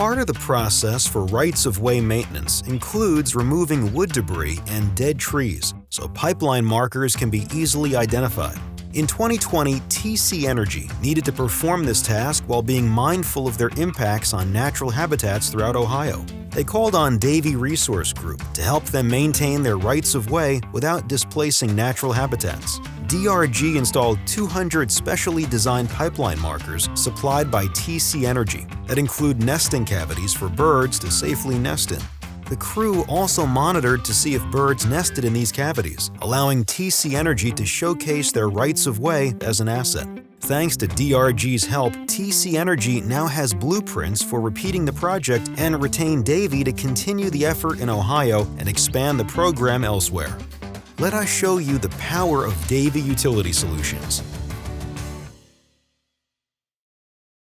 Part of the process for rights-of-way maintenance includes removing wood debris and dead trees, so pipeline markers can be easily identified. In 2020, TC Energy needed to perform this task while being mindful of their impacts on natural habitats throughout Ohio. They called on Davey Resource Group to help them maintain their rights-of-way without displacing natural habitats. DRG installed 200 specially designed pipeline markers supplied by TC Energy that include nesting cavities for birds to safely nest in. The crew also monitored to see if birds nested in these cavities, allowing TC Energy to showcase their rights-of-way as an asset. Thanks to DRG's help, TC Energy now has blueprints for repeating the project and retain Davey to continue the effort in Ohio and expand the program elsewhere. Let us show you the power of Davey Utility Solutions.